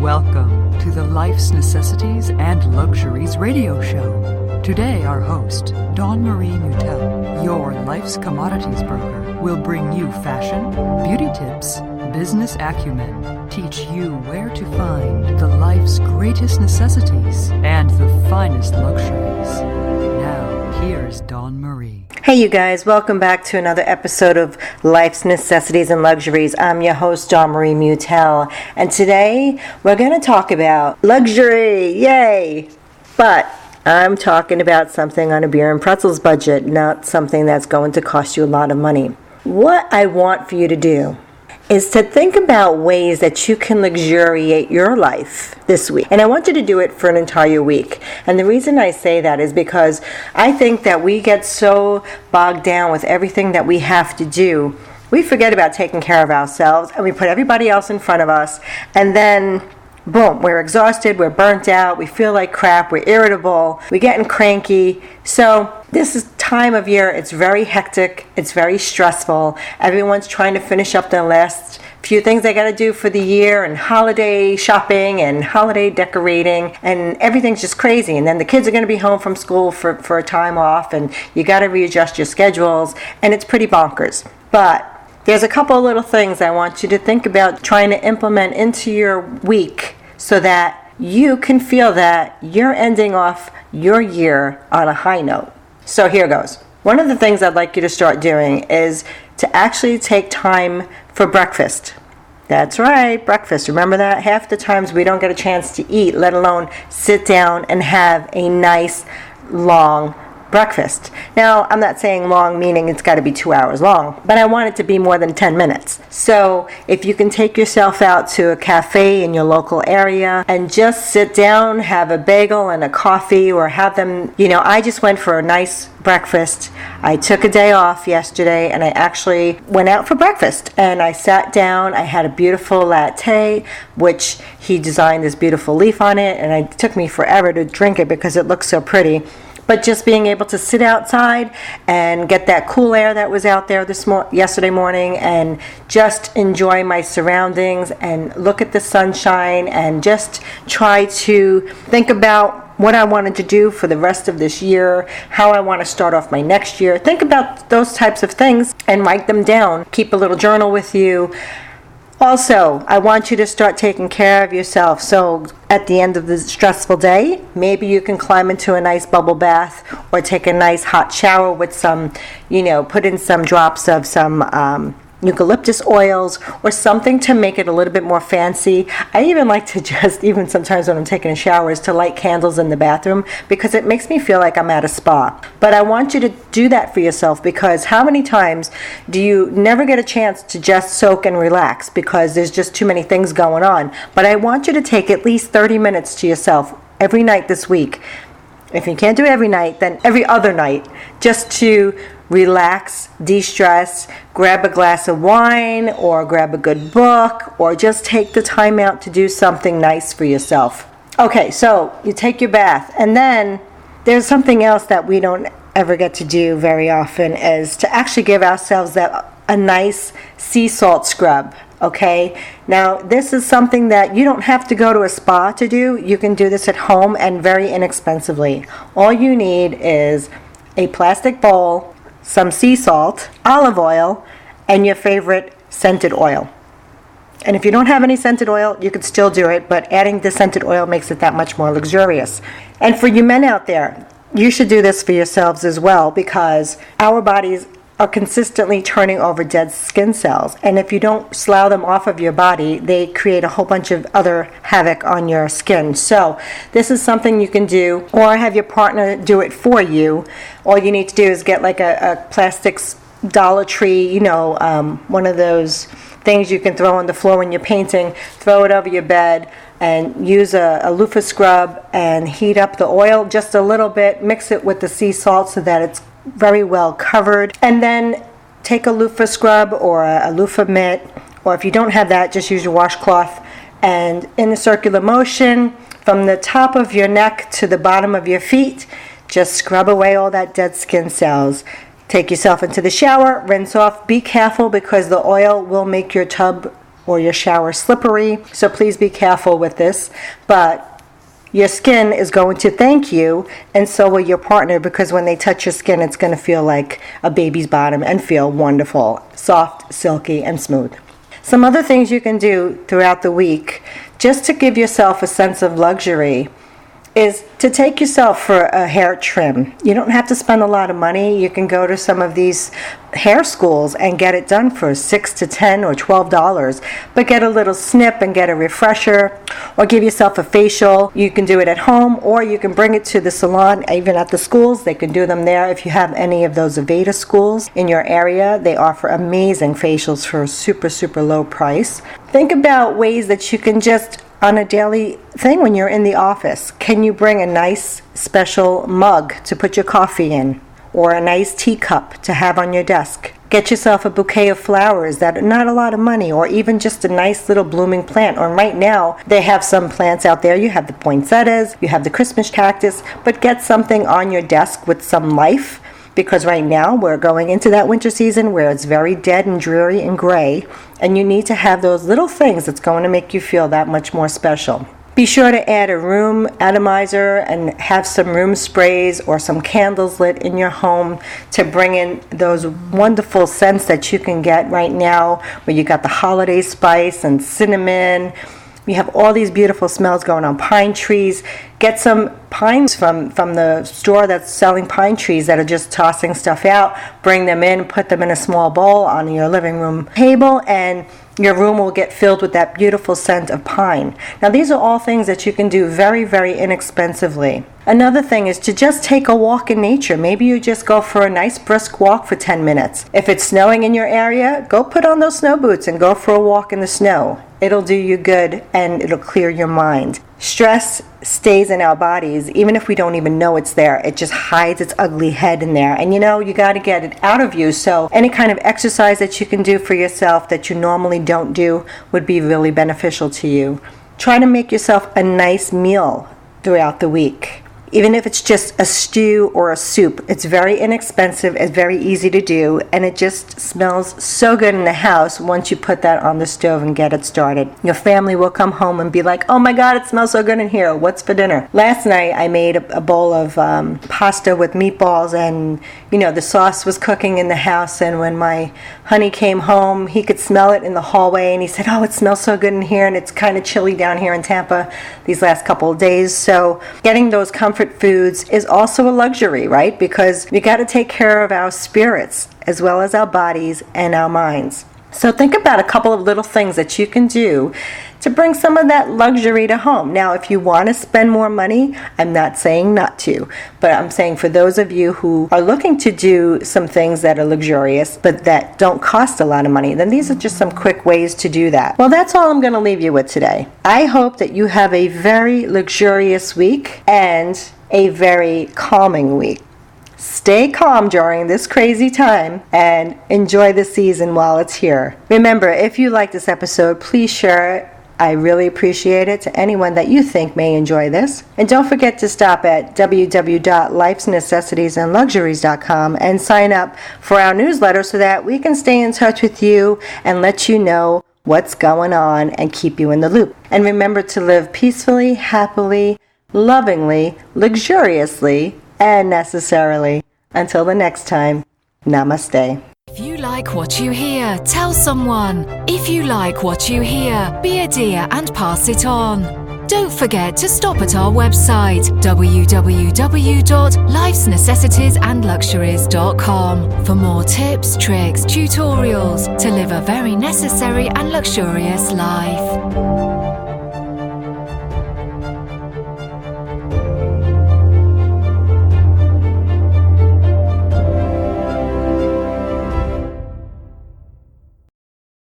Welcome to the Life's Necessities and Luxuries radio show. Today, our host, Dawn Marie Mutell, your life's commodities broker, will bring you fashion, beauty tips, business acumen, teach you where to find the life's greatest necessities and the finest luxuries. Now, here's Dawn Marie. Hey you guys, welcome back to another episode of Life's Necessities and Luxuries. I'm your host, Dawn Marie Mutell, and today we're going to talk about luxury, yay! But I'm talking about something on a beer and pretzels budget, not something that's going to cost you a lot of money. What I want for you to do is to think about ways that you can luxuriate your life this week. And I want you to do it for an entire week. And the reason I say that is because I think that we get so bogged down with everything that we have to do. We forget about taking care of ourselves and we put everybody else in front of us. And then, boom, we're exhausted, we're burnt out, we feel like crap, we're irritable, we're getting cranky. So this is time of year, it's very hectic, it's very stressful. Everyone's trying to finish up their last few things they got to do for the year, and holiday shopping and holiday decorating, and everything's just crazy. And then the kids are going to be home from school for a time off, and you got to readjust your schedules, and it's pretty bonkers. But there's a couple of little things I want you to think about trying to implement into your week so that you can feel that you're ending off your year on a high note. So here goes. One of the things I'd like you to start doing is to actually take time for breakfast. That's right, breakfast. Remember that? Half the times we don't get a chance to eat, let alone sit down and have a nice, long breakfast. Now, I'm not saying long meaning it's got to be 2 hours long, but I want it to be more than 10 minutes. So if you can take yourself out to a cafe in your local area and just sit down, have a bagel and a coffee, or have them, I just went for a nice breakfast. I took a day off yesterday and I actually went out for breakfast and I sat down. I had a beautiful latte, which he designed this beautiful leaf on it, and it took me forever to drink it because it looks so pretty. But just being able to sit outside and get that cool air that was out there yesterday morning and just enjoy my surroundings and look at the sunshine and just try to think about what I wanted to do for the rest of this year, how I want to start off my next year. Think about those types of things and write them down. Keep a little journal with you. Also, I want you to start taking care of yourself. So at the end of the stressful day, maybe you can climb into a nice bubble bath or take a nice hot shower with some, put in some drops of some eucalyptus oils or something to make it a little bit more fancy. I even like to even sometimes when I'm taking a shower, is to light candles in the bathroom because it makes me feel like I'm at a spa. But I want you to do that for yourself, because how many times do you never get a chance to just soak and relax because there's just too many things going on? But I want you to take at least 30 minutes to yourself every night this week. If you can't do it every night, then every other night, just to relax, de-stress, grab a glass of wine or grab a good book, or just take the time out to do something nice for yourself. Okay, so you take your bath, and then there's something else that we don't ever get to do very often, is to actually give ourselves a nice sea salt scrub. Okay, now this is something that you don't have to go to a spa to do. You can do this at home and very inexpensively. All you need is a plastic bowl, some sea salt, olive oil, and your favorite scented oil. And if you don't have any scented oil, you could still do it, but adding the scented oil makes it that much more luxurious. And for you men out there, you should do this for yourselves as well, because our bodies are consistently turning over dead skin cells, and if you don't slough them off of your body, they create a whole bunch of other havoc on your skin. So this is something you can do, or have your partner do it for you. All you need to do is get like a plastic Dollar Tree, one of those things you can throw on the floor when you're painting, throw it over your bed, and use a loofah scrub and heat up the oil just a little bit, mix it with the sea salt so that it's very well covered, and then take a loofah scrub or a loofah mitt, or if you don't have that, just use your washcloth, and in a circular motion from the top of your neck to the bottom of your feet, just scrub away all that dead skin cells. Take yourself into the shower, rinse off. Be careful because the oil will make your tub or your shower slippery. So please be careful with this. But your skin is going to thank you, and so will your partner, because when they touch your skin, it's going to feel like a baby's bottom and feel wonderful, soft, silky, and smooth. Some other things you can do throughout the week, just to give yourself a sense of luxury, is to take yourself for a hair trim. You don't have to spend a lot of money. You can go to some of these hair schools and get it done for $6 to $10 or $12, but get a little snip and get a refresher, or give yourself a facial. You can do it at home, or you can bring it to the salon. Even at the schools, they can do them there. If you have any of those Aveda schools in your area, they offer amazing facials for a super, super low price. Think about ways that you can just, on a daily thing when you're in the office, can you bring a nice special mug to put your coffee in, or a nice teacup to have on your desk? Get yourself a bouquet of flowers that are not a lot of money, or even just a nice little blooming plant. Or right now, they have some plants out there. You have the poinsettias, you have the Christmas cactus, but get something on your desk with some life, because right now we're going into that winter season where it's very dead and dreary and gray, and you need to have those little things that's going to make you feel that much more special. Be sure to add a room atomizer and have some room sprays or some candles lit in your home to bring in those wonderful scents that you can get right now, where you got the holiday spice and cinnamon. You have all these beautiful smells going on. Pine trees. Get some pines from the store that's selling pine trees that are just tossing stuff out. Bring them in, put them in a small bowl on your living room table, and your room will get filled with that beautiful scent of pine. Now, these are all things that you can do very, very inexpensively. Another thing is to just take a walk in nature. Maybe you just go for a nice brisk walk for 10 minutes. If it's snowing in your area, go put on those snow boots and go for a walk in the snow. It'll do you good and it'll clear your mind. Stress stays in our bodies, even if we don't even know it's there. It just hides its ugly head in there. And you got to get it out of you. So any kind of exercise that you can do for yourself that you normally don't do would be really beneficial to you. Try to make yourself a nice meal throughout the week. Even if it's just a stew or a soup, it's very inexpensive, it's very easy to do, and it just smells so good in the house once you put that on the stove and get it started. Your family will come home and be like, oh my God, it smells so good in here. What's for dinner? Last night I made a bowl of pasta with meatballs, and the sauce was cooking in the house, and when my honey came home, he could smell it in the hallway, and he said, oh, it smells so good in here, and it's kind of chilly down here in Tampa these last couple of days. So getting those comfort foods is also a luxury, right? Because we got to take care of our spirits as well as our bodies and our minds. So think about a couple of little things that you can do to bring some of that luxury to home. Now, if you want to spend more money, I'm not saying not to, but I'm saying for those of you who are looking to do some things that are luxurious but that don't cost a lot of money, then these are just some quick ways to do that. Well, that's all I'm going to leave you with today. I hope that you have a very luxurious week and a very calming week. Stay calm during this crazy time and enjoy the season while it's here. Remember, if you like this episode, please share it. I really appreciate it to anyone that you think may enjoy this. And don't forget to stop at www.lifesnecessitiesandluxuries.com and sign up for our newsletter so that we can stay in touch with you and let you know what's going on and keep you in the loop. And remember to live peacefully, happily, lovingly, luxuriously, and necessarily. Until the next time, namaste. If you like what you hear, tell someone. If you like what you hear, be a dear and pass it on. Don't forget to stop at our website, www.lifesnecessitiesandluxuries.com, for more tips, tricks, tutorials to live a very necessary and luxurious life.